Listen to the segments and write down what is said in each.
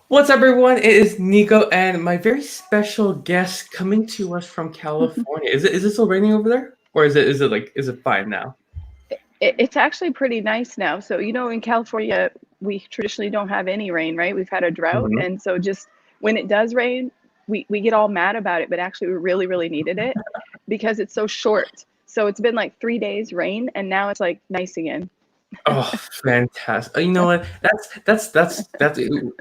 What's up, everyone? It is Nico and my very special guest coming to us from California. Is it still raining over there, or is it fine now? It's actually pretty nice now. So, in California, we traditionally don't have any rain, right? We've had a drought. Hmm. And so just when it does rain, we get all mad about it, but actually we really, really needed it because it's so short. So it's been like 3 days rain and now it's like nice again. Oh, fantastic! You know what? That's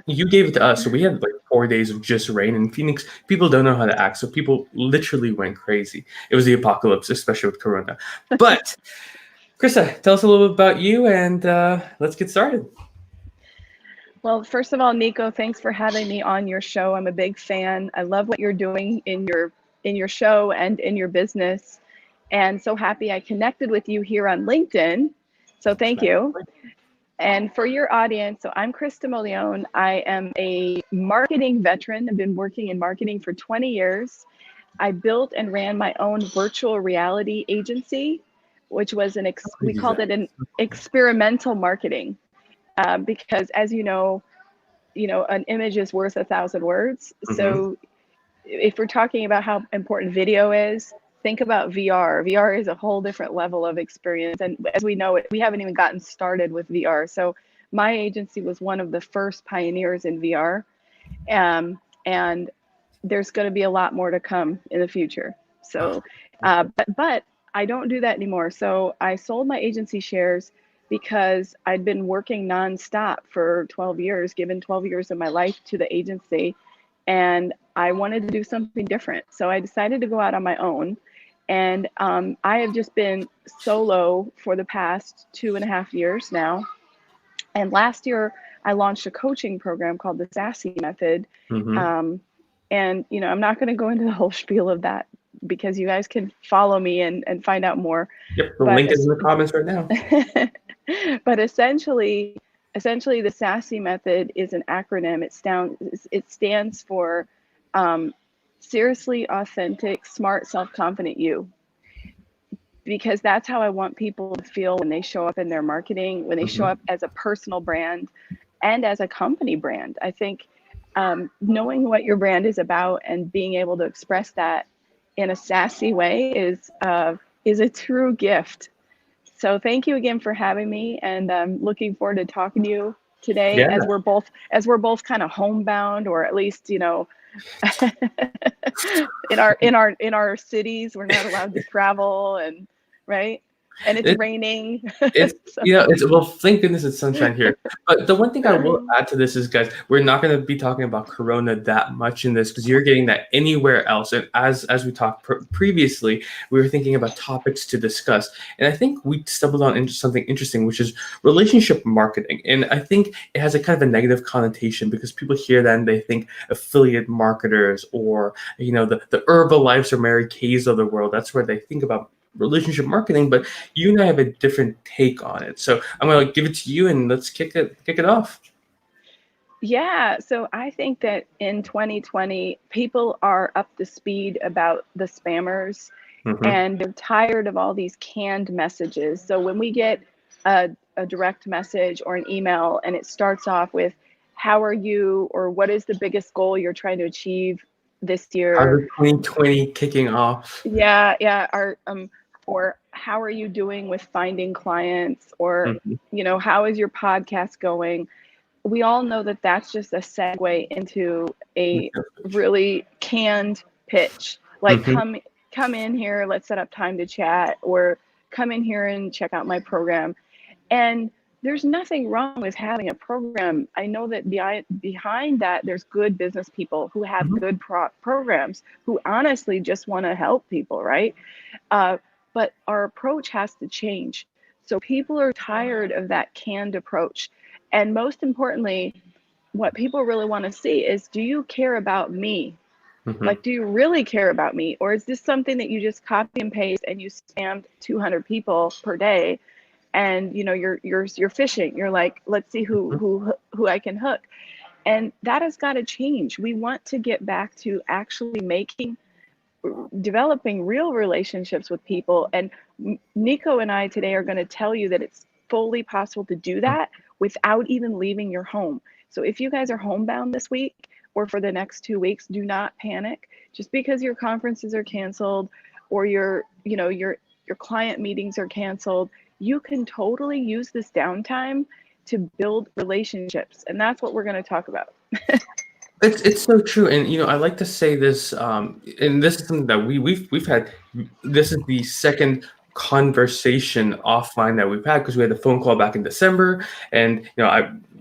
you gave it to us. So we had like 4 days of just rain in Phoenix. People don't know how to act, so people literally went crazy. It was the apocalypse, especially with Corona. But Krista, tell us a little bit about you, and let's get started. Well, first of all, Nico, thanks for having me on your show. I'm a big fan. I love what you're doing in your show and in your business. And so happy I connected with you here on LinkedIn. So thank you. And for your audience, so I'm Krista Mollion. I am a marketing veteran. I've been working in marketing for 20 years. I built and ran my own virtual reality agency, which was we called it an experimental marketing, because as an image is worth 1,000 words. Hmm. So if we're talking about how important video is, think about VR. VR is a whole different level of experience. And as we know it, we haven't even gotten started with VR. So my agency was one of the first pioneers in VR. And there's going to be a lot more to come in the future. So, but I don't do that anymore. So I sold my agency shares because I'd been working nonstop for 12 years, given 12 years of my life to the agency, and I wanted to do something different. So I decided to go out on my own. And I have just been solo for the past 2.5 years now. And last year, I launched a coaching program called the Sassy Method. Hmm. Um, and, I'm not going to go into the whole spiel of that because you guys can follow me and find out more. Yep, the But link is in the comments right now. but essentially the Sassy Method is an acronym. It stands for seriously authentic, smart, self-confident you, because that's how I want people to feel when they show up in their marketing, when they show Hmm. up as a personal brand and as a company brand. I think knowing what your brand is about and being able to express that in a sassy way is a true gift. So thank you again for having me, and I'm looking forward to talking to you today Yeah. as we're both kind of homebound, or at least in our cities we're not allowed to travel, and right, and it's raining. It's So it's well, thank goodness it's sunshine here. But the one thing I will add to this is, guys, we're not going to be talking about Corona that much in this because you're getting that anywhere else. And as we talked previously, we were thinking about topics to discuss, and I think we stumbled on into something interesting, which is relationship marketing. And I think it has a kind of a negative connotation because people hear that and they think affiliate marketers or the Herbalife or Mary Kay's of the world. That's where they think about relationship marketing, but you and I have a different take on it. So I'm gonna give it to you and let's kick it off. yeah, so I think that in 2020 people are up to speed about the spammers, Hmm. and they're tired of all these canned messages. So when we get a direct message or an email and it starts off with, how are you, or what is the biggest goal you're trying to achieve this How's year? the 2020 kicking off? Yeah, yeah. Or how are you doing with finding clients? Or, Hmm. how is your podcast going? We all know that that's just a segue into a really canned pitch. Like, Hmm. come in here, let's set up time to chat, or come in here and check out my program. And there's nothing wrong with having a program. I know that behind that, there's good business people who have Hmm. good programs, who honestly just want to help people, right? Uh, but our approach has to change. So people are tired of that canned approach. And most importantly, what people really want to see is, do you care about me? Hmm. Like, do you really care about me? Or is this something that you just copy and paste and you spammed 200 people per day, and you're fishing. You're like, let's see who I can hook. And that has got to change. We want to get back to actually developing real relationships with people. And Nico and I today are going to tell you that it's fully possible to do that without even leaving your home. So if you guys are homebound this week or for the next 2 weeks, do not panic. Just because your conferences are canceled or your client meetings are canceled, you can totally use this downtime to build relationships. And that's what we're going to talk about. It's so true, and I like to say this, and this is something that we've had. This is the second conversation offline that we've had because we had a phone call back in December, and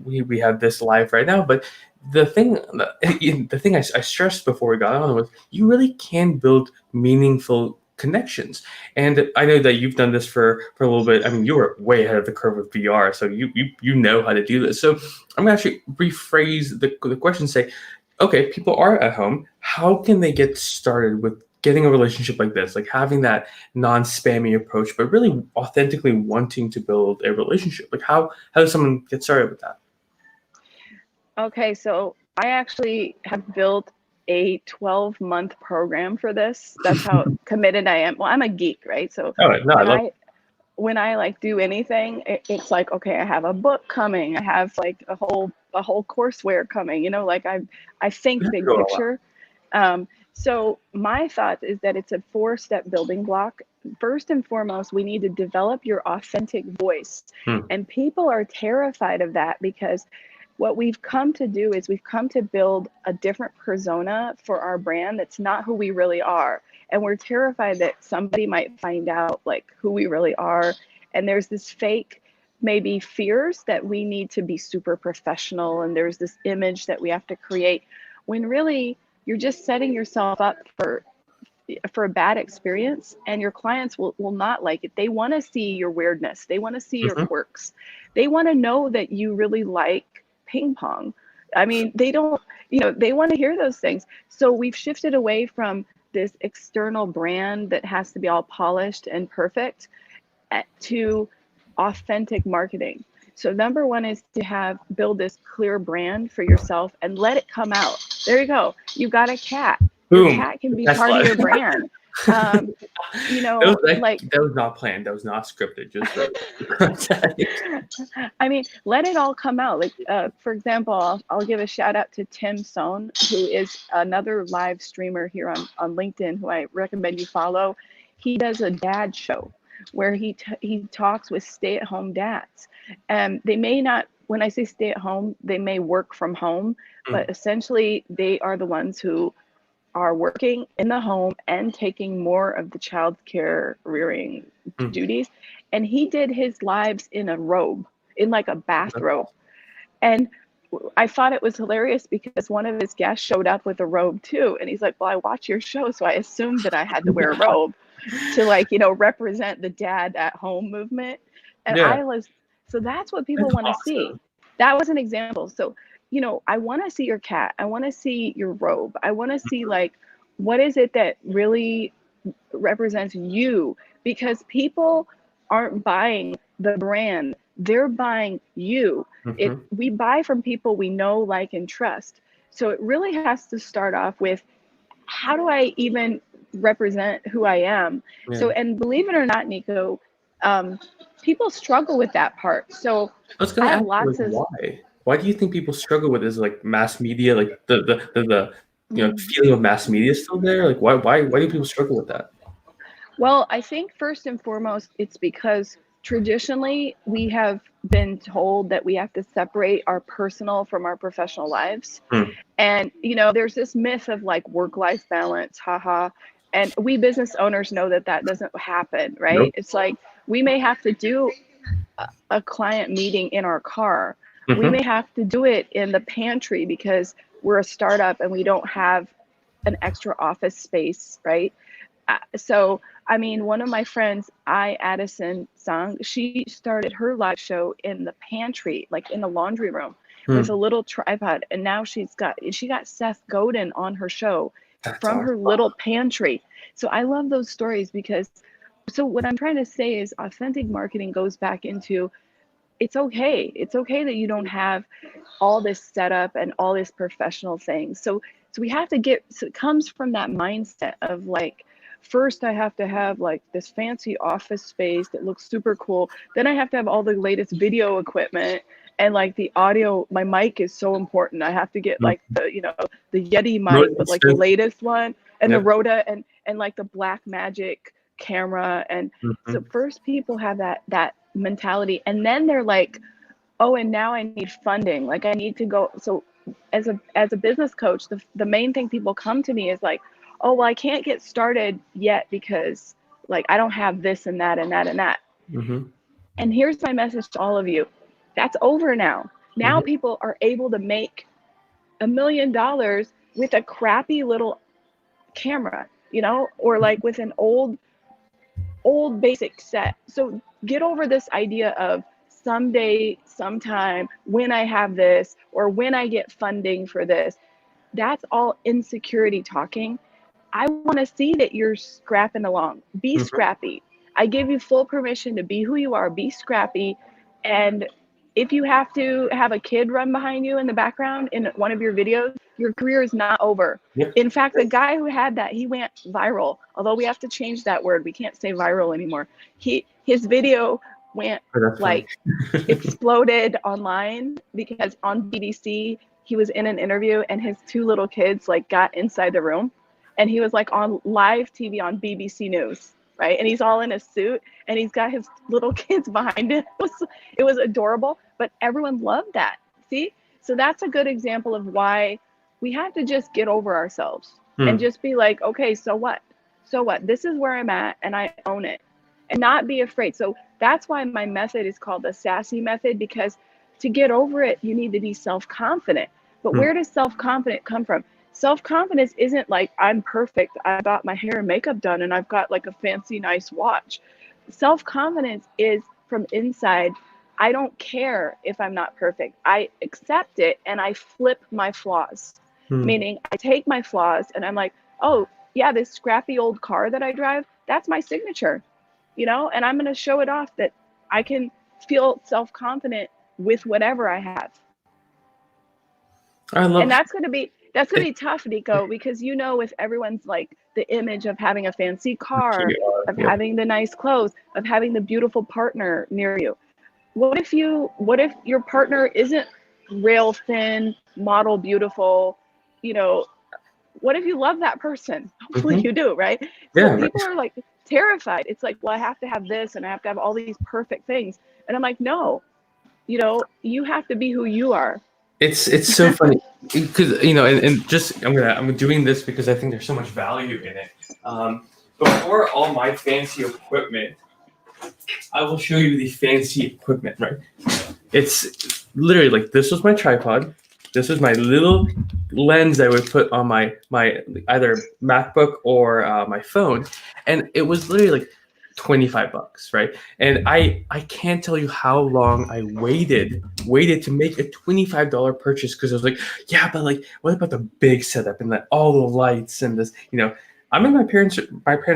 we have this live right now. But the thing I stressed before we got on was you really can build meaningful connections. And I know that you've done this for a little bit. I mean, you were way ahead of the curve with VR, so you know how to do this. So I'm gonna actually rephrase the question. Say, okay, people are at home. How can they get started with getting a relationship like this, like having that non-spammy approach, but really authentically wanting to build a relationship? Like how does someone get started with that? Okay, so I actually have built a 12-month program for this. That's how committed I am. Well, I'm a geek, right? So Oh no, I when love. I like do anything, it's like, okay, I have a book coming. I have like a whole courseware coming. Like I think You have to big go all out. picture. So my thought is that it's a 4-step building block. First and foremost, we need to develop your authentic voice. Hmm. And people are terrified of that because what we've come to do is we've come to build a different persona for our brand that's not who we really are. And we're terrified that somebody might find out like who we really are. And there's this fake, maybe fears that we need to be super professional. And there's this image that we have to create when really you're just setting yourself up for a bad experience, and your clients will not like it. They want to see your weirdness. They want to see your Mhm. quirks. They want to know that you really like ping pong. I mean, they don't, they want to hear those things. So we've shifted away from this external brand that has to be all polished and perfect to authentic marketing. So number one is to build this clear brand for yourself and let it come out. There you go. You got a cat. Your Boom. cat can be That's part of live. your brand. Like, That was not planned. That was not scripted. Just for context. I mean, let it all come out. Like, for example, I'll give a shout out to Tim Sohn, who is another live streamer here on LinkedIn, who I recommend you follow. He does a dad show where he talks with stay-at-home dads. And they may not, when I say stay at home, they may work from home, but essentially they are the ones who are working in the home and taking more of the child care rearing Mm. duties. And he did his lives in a robe, in like a bathrobe. And I thought it was hilarious because one of his guests showed up with a robe too. And he's like, well, I watch your show, so I assumed that I had to wear a robe to represent the dad at home movement. And Yeah, so that's what people that's want to see. awesome. That was an example. So, I want to see your cat. I want to see your robe. I want to see like, what is it that really represents you? Because people aren't buying the brand, they're buying you. Mhm. We buy from people we know, like, and trust. So it really has to start off with, how do I even represent who I am? Yeah. So, and believe it or not, Nico, people struggle with that part. So I was I gonna have ask you, like, lots of, why? Why do you think people struggle with this, like, mass media, like, the feeling of mass media is still there? Like, why do people struggle with that? well, I think first and foremost, it's because traditionally we have been told that we have to separate our personal from our professional lives. Hmm. And, there's this myth of like work-life balance, haha. And we business owners know that that doesn't happen, right? Nope. It's like we may have to do a client meeting in our car. We Mhm. may have to do it in the pantry because we're a startup and we don't have an extra office space, right? So, I mean, one of my friends, Addison Song, she started her live show in the pantry, like in the laundry room with a Hmm. little tripod. And now she got Seth Godin on her show That's from awesome. her little pantry. So I love those stories because, so what I'm trying to say is authentic marketing goes back into, it's okay. It's okay that you don't have all this setup and all this professional things. So we have to so it comes from that mindset of like, first I have to have like this fancy office space that looks super cool. Then I have to have all the latest video equipment. and like the audio, my mic is so important. I have to get like the, you know, the Yeti Most mic, but like the expensive. latest one, and the Yep. Rhoda, and like the Black Magic camera. And so first people have that mentality, and then they're like, oh, and now I need funding. Like I need to go. So as a business coach, the main thing people come to me is like, oh, well, I can't get started yet because like I don't have this and that and that and that. And here's my message to all of you. That's over now. Now people are able to make $1 million with a crappy little camera, you know, or like with an old basic set. So get over this idea of someday, sometime, when I have this, or when I get funding for this. That's all insecurity talking. I want to see that you're scrapping along. Be scrappy. I give you full permission to be who you are, be scrappy. And if you have to have a kid run behind you in the background in one of your videos, your career is not over. In fact, the guy who had that, he went viral. Although we have to change that word. We can't say viral anymore. His video went like exploded online because on BBC, he was in an interview and his two little kids like got inside the room, and he was like on live TV on BBC News, right? And he's all in a suit and he's got his little kids behind him. It was adorable, but everyone loved that. See? So that's a good example of why we have to just get over ourselves and just be like, okay, so what? So what? This is where I'm at and I own it, and not be afraid. So that's why my method is called the sassy method, because to get over it, you need to be self-confident. But where does self-confidence come from? Self-confidence isn't like I'm perfect. I got my hair and makeup done and I've got like a fancy, nice watch. Self-confidence is from inside. I don't care if I'm not perfect. I accept it and I flip my flaws. Meaning I take my flaws and I'm like, oh yeah, this scrappy old car that I drive, that's my signature, you know, and I'm going to show it off that I can feel self-confident with whatever I have. And that's going to be tough, Nico, because, you know, with everyone's like the image of having a fancy car, of having the nice clothes, of having the beautiful partner near you. What if your partner isn't rail thin, model beautiful, you know, what if you love that person? Hopefully you do, right? So people are like terrified. It's like, well, I have to have this and I have to have all these perfect things. And I'm like, no, you know, you have to be who you are. It's so funny because, you know, and just I'm doing this because I think there's so much value in it. Before all my fancy equipment, I will show you the fancy equipment, right? It's literally like, this was my tripod. This was my little lens I would put on my either MacBook or my phone, and it was literally like $25, right? And I can't tell you how long I waited to make a $25 purchase, because I was like, yeah, but like, what about the big setup and like all the lights and this, you know. I'm in my parents'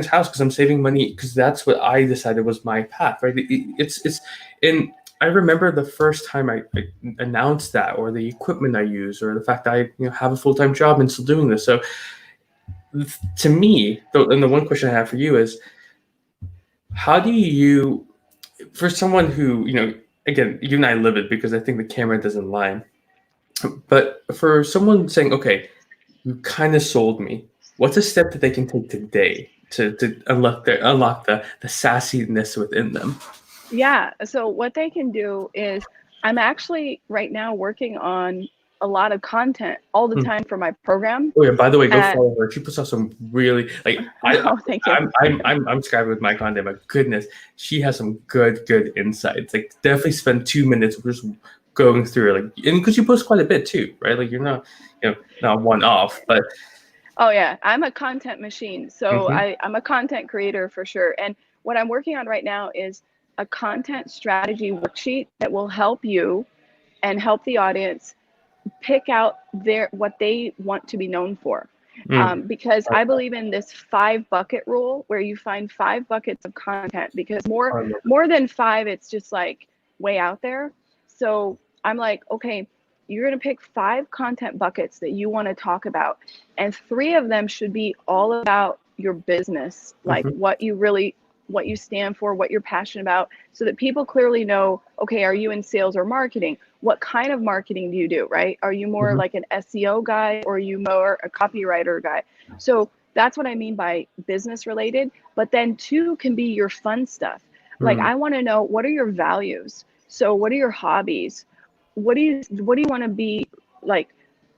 house because I'm saving money, because that's what I decided was my path, right? It's and I remember the first time I announced that, or the equipment I use, or the fact that I have a full-time job and still doing this. So to me, and the one question I have for you is, how do you, for someone who, again, you and I live it because I think the camera doesn't lie, but for someone saying, okay, you kind of sold me, what's a step that they can take today to unlock the sassiness within them? Yeah. So what they can do is, I'm actually right now working on a lot of content all the time for my program. Oh yeah, by the way, go follow her. She puts out some really thank you. I'm subscribed with my content, but goodness, she has some good insights. Like, definitely spend 2 minutes just going through it, like, and because you post quite a bit too, right? Like, you're not not one off, but oh yeah, I'm a content machine. So I'm a content creator for sure. And what I'm working on right now is a content strategy worksheet that will help you and help the audience pick out what they want to be known for. Because I believe in this 5 bucket rule, where you find 5 buckets of content, because more than 5, it's just like way out there. So I'm like, okay, you're going to pick 5 content buckets that you want to talk about, and 3 of them should be all about your business, like what you stand for, what you're passionate about, so that people clearly know, okay, are you in sales or marketing? what kind of marketing do you do, right? Are you more like an SEO guy, or are you more a copywriter guy? So that's what I mean by business related. But then two can be your fun stuff. Like, I want to know, what are your values? So what are your hobbies? What do you want to be like?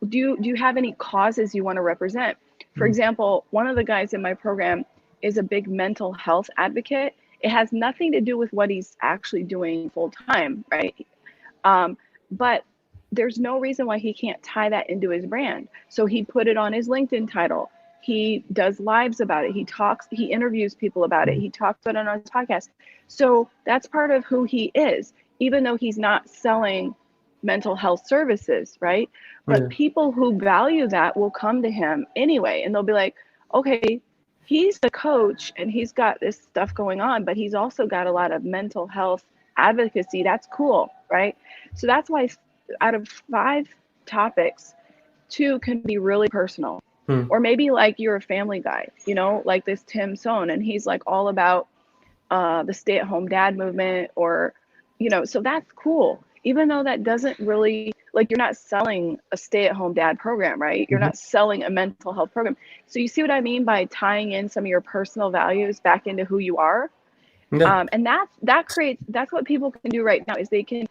Do you have any causes you want to represent? For example, one of the guys in my program is a big mental health advocate. It has nothing to do with what he's actually doing full time, right? But there's no reason why he can't tie that into his brand. So he put it on his LinkedIn title. He does lives about it. He interviews people about it. He talks about it on his podcast. So that's part of who he is, even though he's not selling mental health services, right? But people who value that will come to him anyway, and they'll be like, okay, he's the coach and he's got this stuff going on, but he's also got a lot of mental health advocacy. That's cool, right? So that's why out of 5 topics, 2 can be really personal. Or maybe like you're a family guy, you know, like this Tim Sohn, and he's like all about the stay-at-home dad movement, or, you know, so that's cool. Even though that doesn't really, like, you're not selling a stay-at-home dad program, right? You're not selling a mental health program. So you see what I mean by tying in some of your personal values back into who you are? And that's what people can do right now, is they can,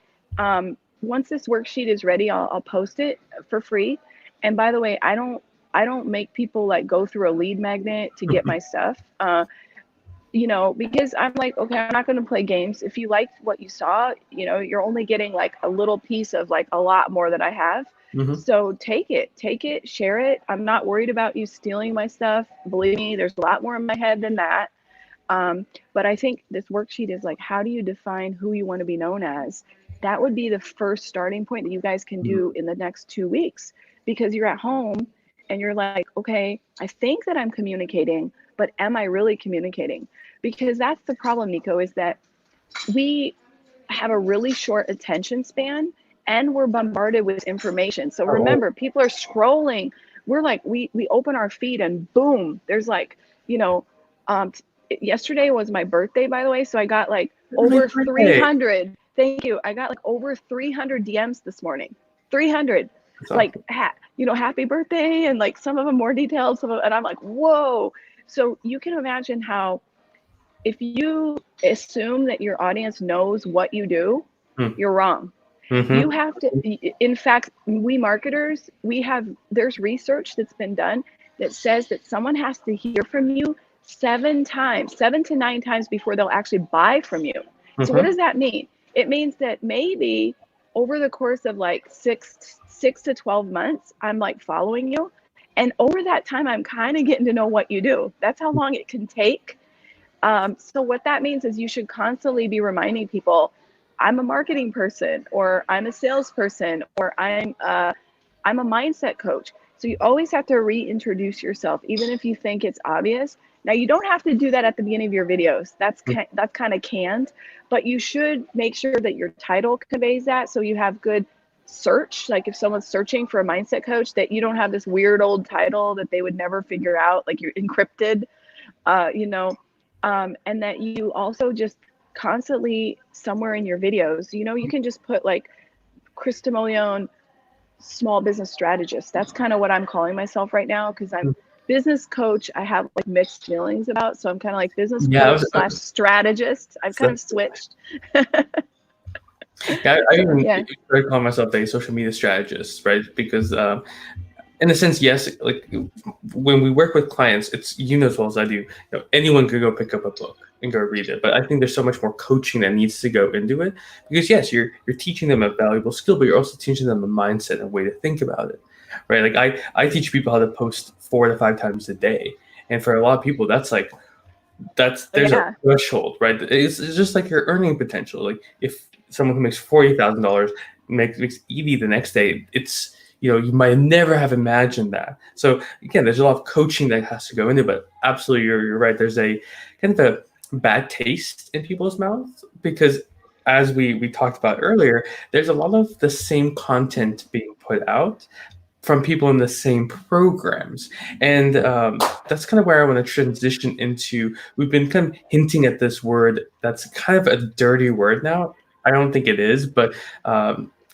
once this worksheet is ready, I'll post it for free. And by the way, I don't make people like go through a lead magnet to get my stuff, you know, because I'm like, okay, I'm not going to play games. If you liked what you saw, you know, you're only getting like a little piece of like a lot more that I have. So take it, share it. I'm not worried about you stealing my stuff. Believe me, there's a lot more in my head than that. But I think this worksheet is like, how do you define who you want to be known as? That would be the first starting point that you guys can do in the next 2 weeks, because you're at home and you're like, okay, I think that I'm communicating, but am I really communicating? Because that's the problem, Nico, is that we have a really short attention span and we're bombarded with information. So remember, people are scrolling. We're like, we open our feed and boom, there's like, you know, yesterday was my birthday, by the way. So I got like over 300. Thank you. I got like over 300 DMs this morning. 300. Like, you know, happy birthday, and like some of them more detailed, and I'm like, whoa. So you can imagine how, if you assume that your audience knows what you do, you're wrong. You have to, in fact, we marketers, there's research that's been done that says that someone has to hear from you 7 to 9 times before they'll actually buy from you. So what does that mean? It means that maybe over the course of like 6 to 12 months, I'm like following you. And over that time, I'm kind of getting to know what you do. That's how long it can take. So what that means is you should constantly be reminding people, I'm a marketing person, or I'm a salesperson, or I'm a mindset coach. So you always have to reintroduce yourself, even if you think it's obvious. Now, you don't have to do that at the beginning of your videos. That's kind of canned, but you should make sure that your title conveys that, so you have good search. Like if someone's searching for a mindset coach, that you don't have this weird old title that they would never figure out, like you're encrypted, you know, and that you also just constantly somewhere in your videos, you know, you can just put like Krista Mollion, small business strategist. That's kind of what I'm calling myself right now, because I'm business coach. I have like mixed feelings about, so I'm kind of like business coach / strategist. I've kind of switched. I even started calling myself a social media strategist, right? Because in a sense, yes, like when we work with clients, it's, you know as well as I do, you know, anyone could go pick up a book and go read it. But I think there's so much more coaching that needs to go into it, because yes, you're teaching them a valuable skill, but you're also teaching them a mindset and a way to think about it, right? Like I teach people how to post 4 to 5 times a day, and for a lot of people, there's a threshold, right? It's just like your earning potential. Like if someone who makes $40,000 makes 80 the next day, it's, you know, you might never have imagined that. So again, there's a lot of coaching that has to go into it, but absolutely, you're right. There's a kind of a bad taste in people's mouths, because as we talked about earlier, there's a lot of the same content being put out from people in the same programs. And that's kind of where I want to transition into. We've been kind of hinting at this word that's kind of a dirty word now. I don't think it is, but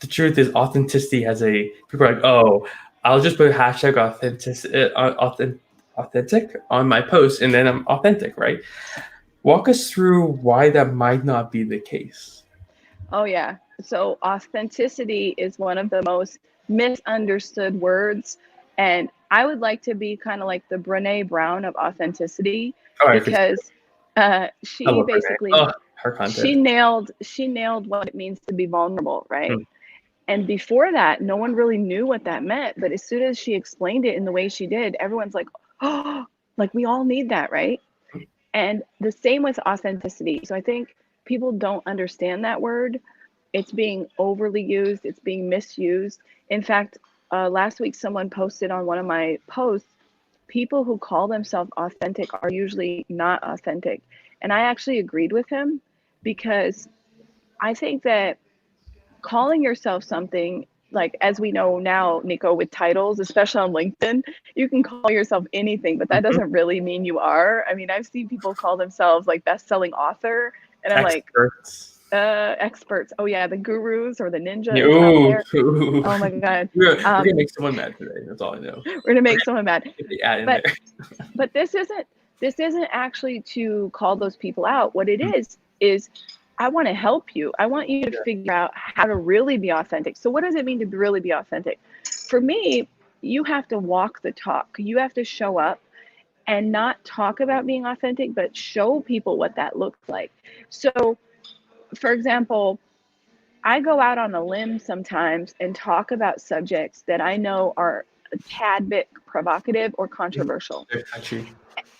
the truth is authenticity has a, people are like, oh, I'll just put hashtag authentic on my post and then I'm authentic, right? Walk us through why that might not be the case. Oh yeah. So authenticity is one of the most misunderstood words. And I would like to be kind of like the Brene Brown of authenticity, All right, Krista. because I she love her name. basically Oh, her content. she nailed what it means to be vulnerable, right? Hmm. And before that, no one really knew what that meant. But as soon as she explained it in the way she did, everyone's like, oh, like we all need that, right? And the same with authenticity. So I think people don't understand that word. It's being overly used, it's being misused. In fact, last week someone posted on one of my posts, people who call themselves authentic are usually not authentic. And I actually agreed with him, because I think that calling yourself something, like as we know now, Nico, with titles, especially on LinkedIn, you can call yourself anything, but that Mhm. doesn't really mean you are. I mean, I've seen people call themselves like best-selling author, and I'm like, Experts. experts. Oh yeah, the gurus or the ninjas out Ooh, there. ooh. Oh my God. We're gonna make someone mad today. That's all I know. We're gonna make someone mad. Get the ad in But there. but this isn't actually to call those people out. What it is I want to help you. I want you to figure out how to really be authentic. So what does it mean to really be authentic? For me, you have to walk the talk. You have to show up and not talk about being authentic, but show people what that looks like. So, for example, I go out on a limb sometimes and talk about subjects that I know are a tad bit provocative or controversial. They're touchy.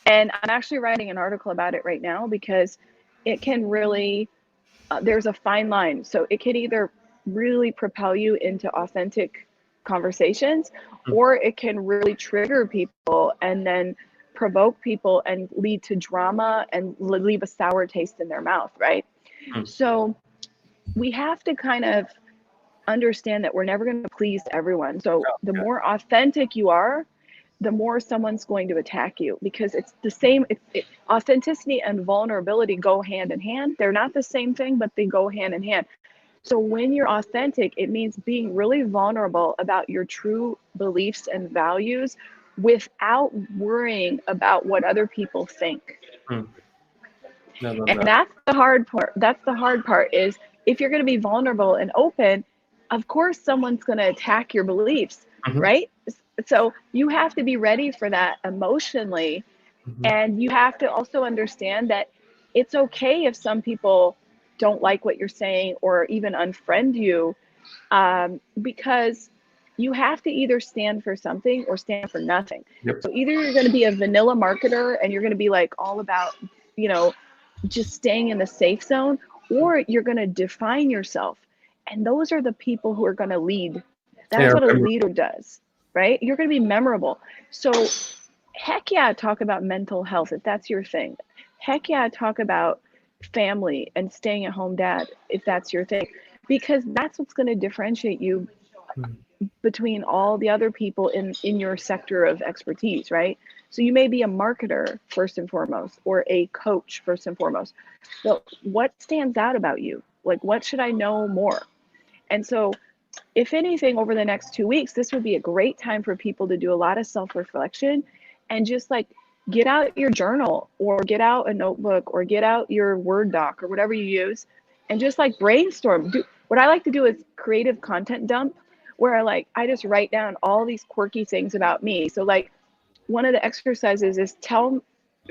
And I'm actually writing an article about it right now, because it can really, there's a fine line. So it can either really propel you into authentic conversations, Mm. or it can really trigger people and then provoke people and lead to drama and leave a sour taste in their mouth, right? Mm. So we have to kind of understand that we're never going to please everyone. So Oh, the yeah. more authentic you are, the more someone's going to attack you, because it's the same. Authenticity and vulnerability go hand in hand. They're not the same thing, but they go hand in hand. So when you're authentic, it means being really vulnerable about your true beliefs and values without worrying about what other people think. Mm. I love And that. that's the hard part. That's the hard part, is if you're going to be vulnerable and open, of course someone's going to attack your beliefs, Mhm. right? So you have to be ready for that emotionally. Mhm. And you have to also understand that it's okay if some people don't like what you're saying or even unfriend you, because you have to either stand for something or stand for nothing. Yep. So either you're going to be a vanilla marketer and you're going to be like all about, you know, just staying in the safe zone, or you're going to define yourself. And those are the people who are going to lead. Yeah, That's what a remember. leader does, right? You're going to be memorable. So heck yeah, talk about mental health if that's your thing. Heck yeah, talk about family and staying at home dad if that's your thing, because that's what's going to differentiate you Mm. between all the other people in your sector of expertise, right? So you may be a marketer first and foremost, or a coach first and foremost. But what stands out about you? Like, what should I know more? And so, if anything, over the next 2 weeks, this would be a great time for people to do a lot of self-reflection and just like get out your journal or get out a notebook or get out your Word doc or whatever you use and just like brainstorm. What I like to do is creative content dump, where I just write down all these quirky things about me. So like one of the exercises is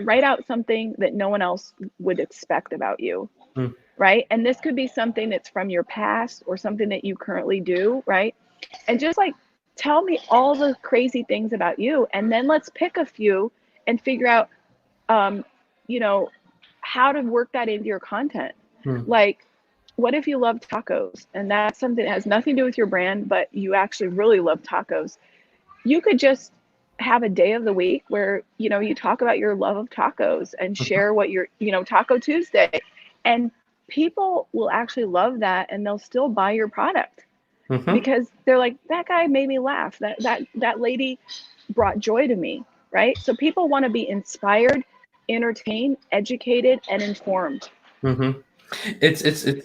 write out something that no one else would expect about you, Mm. right? And this could be something that's from your past or something that you currently do, right? And just like tell me all the crazy things about you, and then let's pick a few and figure out, um, you know, how to work that into your content. Mm. Like, what if you love tacos and that's something that has nothing to do with your brand, but you actually really love tacos? You could just have a day of the week where, you talk about your love of tacos and Mhm. share what Taco Tuesday. And people will actually love that and they'll still buy your product Mhm. because they're like, that guy made me laugh. That lady brought joy to me, right? So people want to be inspired, entertained, educated, and informed. Mhm. It's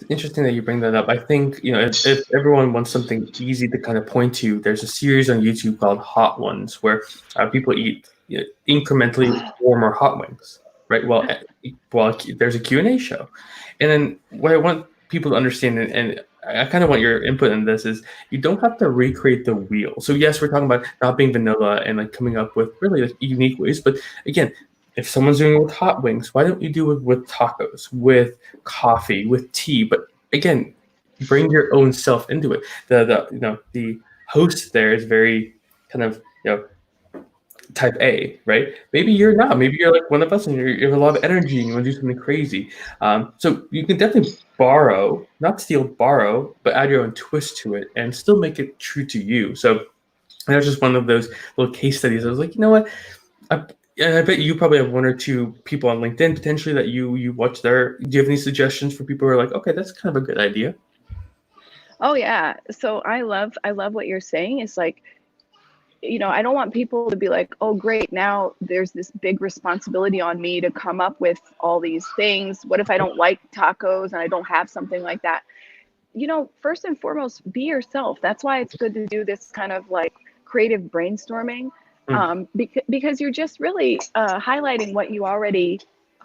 interesting that you bring that up. I think, if everyone wants something easy to kind of point to, there's a series on YouTube called Hot Ones where people eat incrementally warmer hot wings, right? Well, there's a Q&A show, and then what I want people to understand, and I kind of want your input in this, is you don't have to recreate the wheel. So yes, we're talking about not being vanilla and like coming up with really like unique ways, but again, if someone's doing it with hot wings, why don't you do it with tacos, with coffee, with tea? But again, bring your own self into it. The host there is very kind of type A, right? Maybe you're not. Maybe you're like one of us, and you have a lot of energy and you want to do something crazy. So you can definitely borrow, not steal, borrow, but add your own twist to it and still make it true to you. So that was just one of those little case studies. I was like, you know what? And I bet you probably have one or two people on LinkedIn potentially that you watch there. Do you have any suggestions for people who are like, okay, that's kind of a good idea? Oh yeah. So I love what you're saying. It's like, I don't want people to be like, oh great, now there's this big responsibility on me to come up with all these things. What if I don't like tacos and I don't have something like that? First and foremost, be yourself. That's why it's good to do this kind of like creative brainstorming, because you're just really highlighting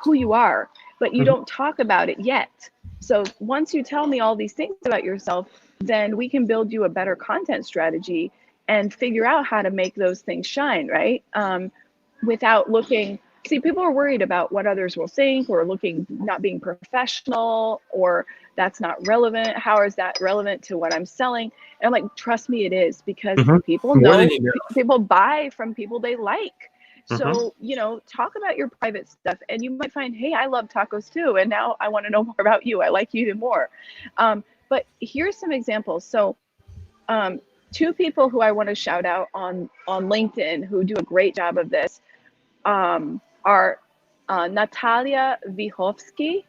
who you are, but you don't talk about it yet. So once you tell me all these things about yourself, then we can build you a better content strategy and figure out how to make those things shine, right? Without looking, see, people are worried about what others will think, or not being professional, or that's not relevant. How is that relevant to what I'm selling? And I'm like, trust me, it is, because people people buy from people they like. So, talk about your private stuff, and you might find, hey, I love tacos too. And now I want to know more about you. I like you even more. But here's some examples. So, two people who I want to shout out on LinkedIn who do a great job of this are Natalia Vyhovsky.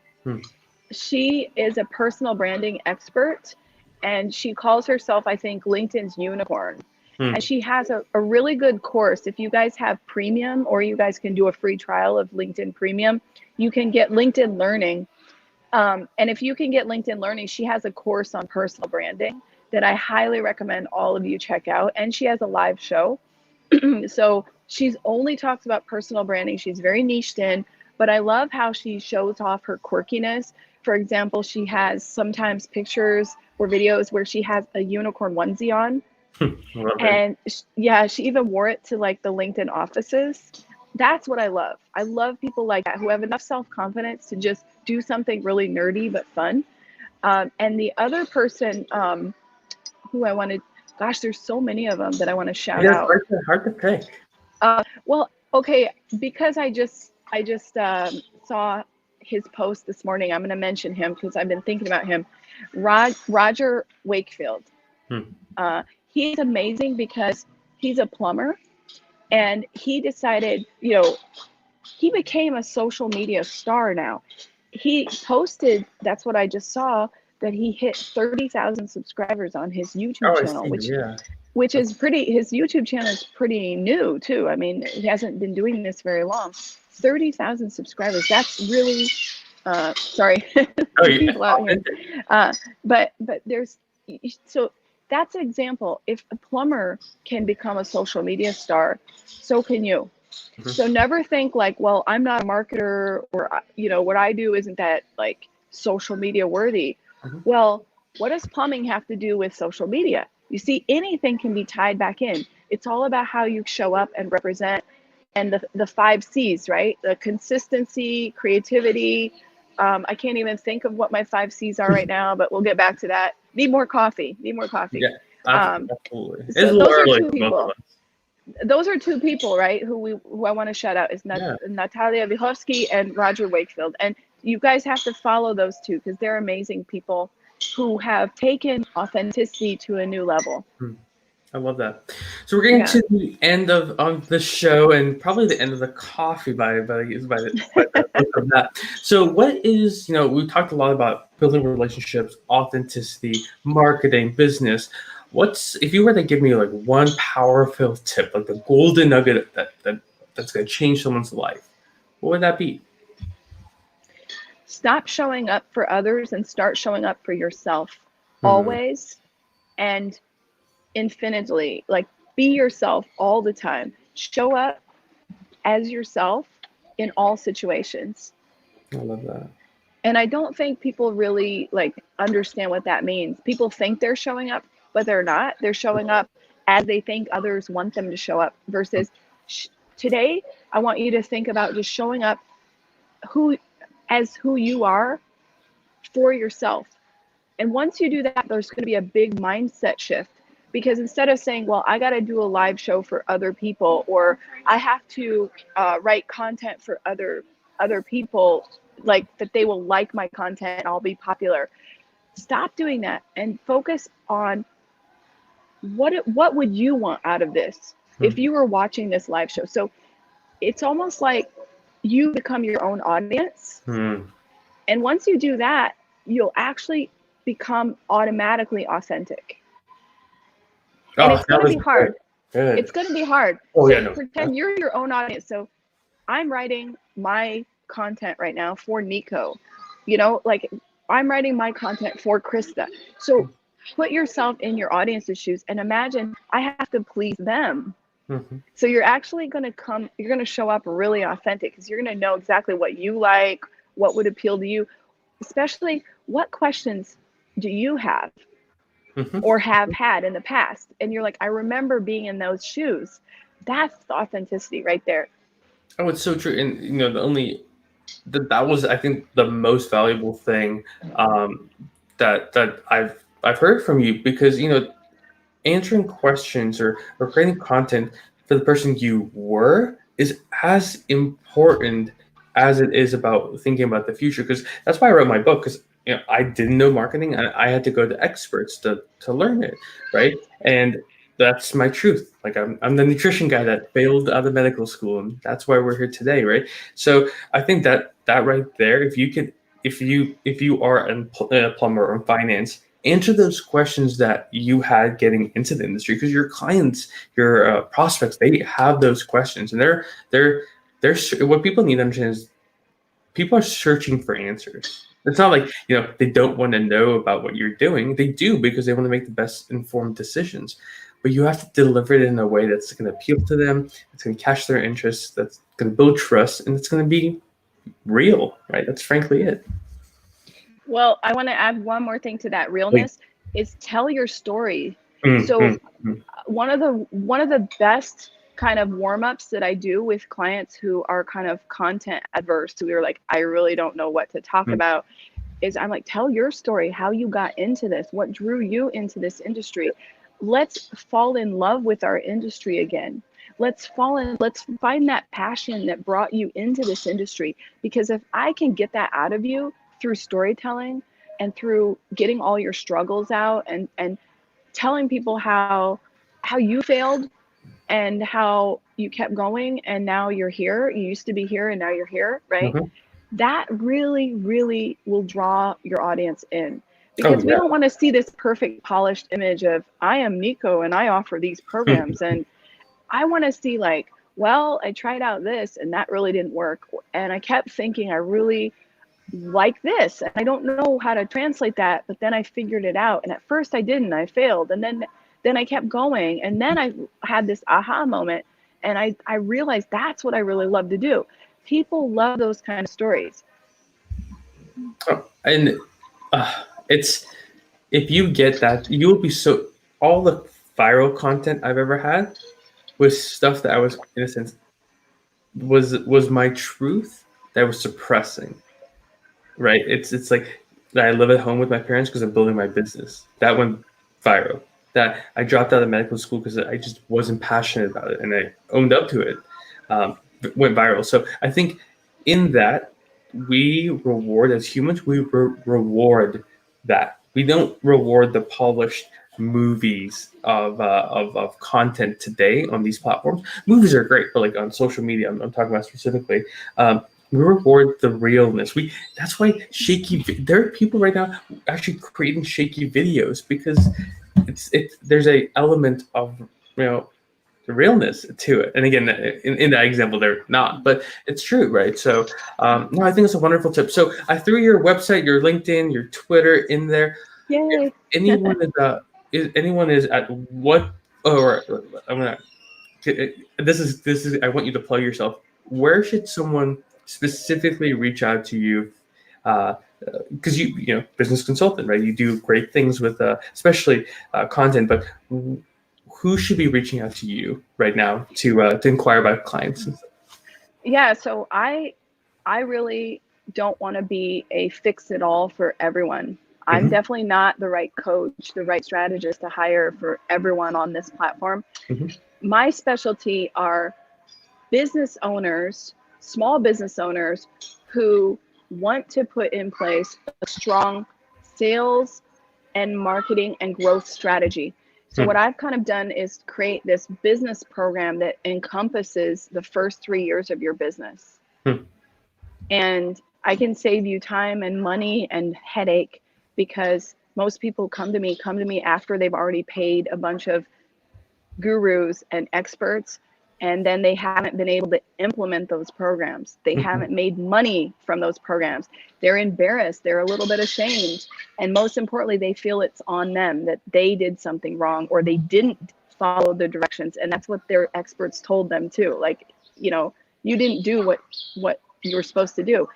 She is a personal branding expert, and she calls herself, I think, LinkedIn's unicorn. And she has a really good course. If you guys have premium, or you guys can do a free trial of LinkedIn Premium, you can get LinkedIn Learning. And if you can get LinkedIn Learning, she has a course on personal branding that I highly recommend all of you check out. And she has a live show. So she's only talks about personal branding. She's very niched in, but I love how she shows off her quirkiness. For example, she has sometimes pictures or videos where she has a unicorn onesie on. And she even wore it to like the LinkedIn offices. That's what I love. I love people like that who have enough self-confidence to just do something really nerdy but fun. And the other person who I wanted, gosh, there's so many of them that I want to shout out. Hard to pick. Well, okay, because I just saw his post this morning. I'm going to mention him because I've been thinking about him. Roger Wakefield. He's amazing because he's a plumber, and he decided, he became a social media star now. He posted, that's what I just saw, that he hit 30,000 subscribers on his YouTube channel, which is pretty, his YouTube channel is pretty new too. I mean, he hasn't been doing this very long. 30,000 subscribers. That's really, sorry, people out here. But there's, so that's an example. If a plumber can become a social media star, so can you. So never think like, well, I'm not a marketer, or, what I do isn't that like social media worthy. Well, what does plumbing have to do with social media? You see, anything can be tied back in. It's all about how you show up and represent, and the 5 C's, right? The consistency, creativity. I can't even think of what my 5 C's are right now, but we'll get back to that. Need more coffee. Yeah, absolutely. So those are 2 people. Those are 2 people, right? Who I want to shout out is Natalia Vyhovsky and Roger Wakefield. And you guys have to follow those 2 because they're amazing people who have taken authenticity to a new level. I love that. So we're getting to the end of the show, and probably the end of the coffee by the look of that. So what is, we talked a lot about building relationships, authenticity, marketing, business. If you were to give me like one powerful tip, like the golden nugget that's going to change someone's life, what would that be? Stop showing up for others and start showing up for yourself Hmm. always and infinitely. Like, be yourself all the time. Show up as yourself in all situations. I love that. And I don't think people really like understand what that means. People think they're showing up, but they're not. They're showing up as they think others want them to show up versus today I want you to think about just showing up who you are for yourself. And once you do that, there's going to be a big mindset shift, because instead of saying, well, I got to do a live show for other people, or I have to write content for other people, like that they will like my content and I'll be popular. Stop doing that and focus on what would you want out of this if you were watching this live show. So it's almost like you become your own audience. And once you do that, you'll actually become automatically authentic. And it's going to be hard. Good. It's going to be hard. Oh, so yeah, no. Pretend you're your own audience. So I'm writing my content right now for Nico. You know, like I'm writing my content for Krista. So put yourself in your audience's shoes and imagine I have to please them. So you're actually going to show up really authentic, because you're going to know exactly what you like, what would appeal to you, especially what questions do you have or have had in the past. And you're like, I remember being in those shoes. That's the authenticity right there. Oh, it's so true. And, you know, that was, I think, the most valuable thing that I've heard from you, because, you know, answering questions or creating content for the person you were is as important as it is about thinking about the future. Because that's why I wrote my book, because, you know, I didn't know marketing and I had to go to experts to learn it, right? And that's my truth. Like I'm the nutrition guy that failed out of medical school, and that's why we're here today, right? So I think that right there, if you are a plumber or in finance, answer those questions that you had getting into the industry, because your clients, your prospects, they have those questions, and they're what people need to understand is people are searching for answers. It's not like, you know, they don't want to know about what you're doing. They do, because they want to make the best informed decisions. But you have to deliver it in a way that's going to appeal to them. It's going to catch their interest. That's going to build trust, and it's going to be real, right? That's frankly it. Well, I want to add one more thing to that realness is tell your story. One of the best kind of warm-ups that I do with clients who are kind of content adverse, who are like, I really don't know what to talk about, is I'm like, tell your story, how you got into this, what drew you into this industry. Let's fall in love with our industry again. Let's find that passion that brought you into this industry. Because if I can get that out of you through storytelling and through getting all your struggles out and telling people how you failed and how you kept going and now you're here, you used to be here and now you're here, right? That really, really will draw your audience in, because we don't want to see this perfect polished image of I am Nico and I offer these programs. And I want to see like, well, I tried out this and that really didn't work. And I kept thinking I really like this and I don't know how to translate that, but then I figured it out. And at first I didn't, I failed. And then I kept going. And then I had this aha moment and I realized that's what I really love to do. People love those kind of stories. And it's, if you get that, you will be so, all the viral content I've ever had was stuff that I was, in a sense, was my truth that I was suppressing, right? It's like that I live at home with my parents because I'm building my business. That went viral. That I dropped out of medical school because I just wasn't passionate about it, and I owned up to it. Went viral. So I think in that, we reward, as humans, we reward that. We don't reward the polished movies of content today on these platforms. Movies are great, but like on social media, I'm talking about specifically. We reward the realness. That's why there are people right now actually creating shaky videos, because there's a element of, you know, realness to it. And again, in that example, they're not, but it's true, right? So, no, I think it's a wonderful tip. So I threw your website, your LinkedIn, your Twitter in there. Yay. If anyone is at what, or I'm gonna, this is, I want you to plug yourself. Where should someone specifically reach out to you? Because you know, business consultant, right? You do great things with, especially content, but who should be reaching out to you right now to inquire about clients? Yeah, so I really don't want to be a fix-it-all for everyone. I'm definitely not the right coach, the right strategist to hire for everyone on this platform. My specialty are business owners, small business owners who want to put in place a strong sales and marketing and growth strategy. So what I've kind of done is create this business program that encompasses the first 3 years of your business. And I can save you time and money and headache, because most people come to me after they've already paid a bunch of gurus and experts, and then they haven't been able to implement those programs. They haven't made money from those programs. They're embarrassed. They're a little bit ashamed. And most importantly, they feel it's on them, that they did something wrong or they didn't follow the directions. And that's what their experts told them too. Like, you know, you didn't do what you were supposed to do.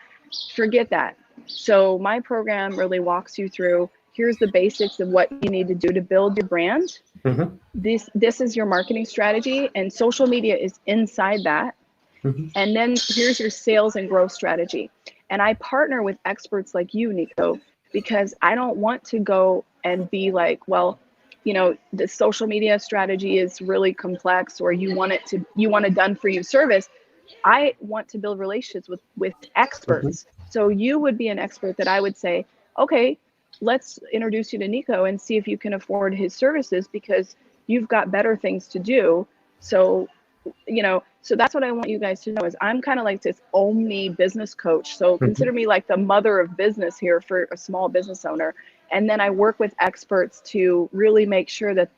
Forget that. So my program really walks you through, here's the basics of what you need to do to build your brand. This is your marketing strategy, and social media is inside that. And then here's your sales and growth strategy. And I partner with experts like you, Nico, because I don't want to go and be like, well, you know, the social media strategy is really complex, or you want a done for you service. I want to build relationships with experts. So you would be an expert that I would say, okay, let's introduce you to Nico and see if you can afford his services, because you've got better things to do. So, you know, so that's what I want you guys to know, is I'm kind of like this omni business coach. So consider me like the mother of business here for a small business owner. And then I work with experts to really make sure that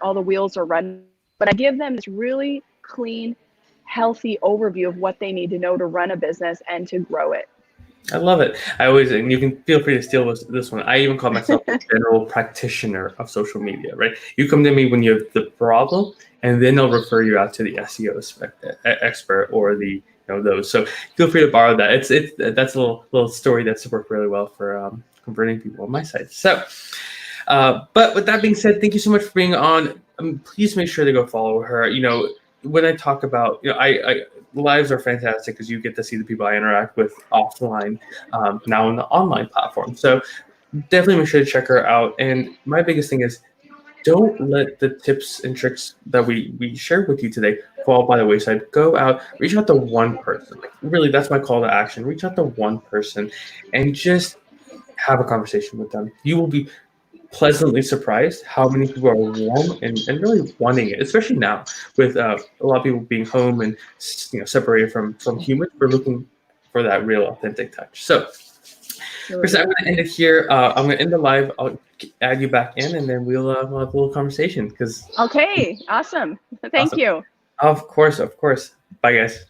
all the wheels are running. But I give them this really clean, healthy overview of what they need to know to run a business and to grow it. I love it. I always, and you can feel free to steal this one. I even call myself a general practitioner of social media, right? You come to me when you have the problem, and then they'll refer you out to the SEO expert or the, you know, those. So feel free to borrow that. That's a little story that's worked really well for converting people on my site. So, but with that being said, thank you so much for being on. Please make sure to go follow her. You know, when I talk about, you know, I lives are fantastic because you get to see the people I interact with offline, now on the online platform. So definitely make sure to check her out. And my biggest thing is, don't let the tips and tricks that we shared with you today fall by the wayside. Go out, reach out to one person. Like, really, that's my call to action. Reach out to one person and just have a conversation with them. You will be pleasantly surprised how many people are warm and really wanting it, especially now with a lot of people being home and, you know, separated from humans. We're looking for that real authentic touch. So Krista, I'm going to end it here. I'm going to end the live. I'll add you back in, and then we'll have a little conversation. Okay, awesome. Thank you. Of course. Bye, guys.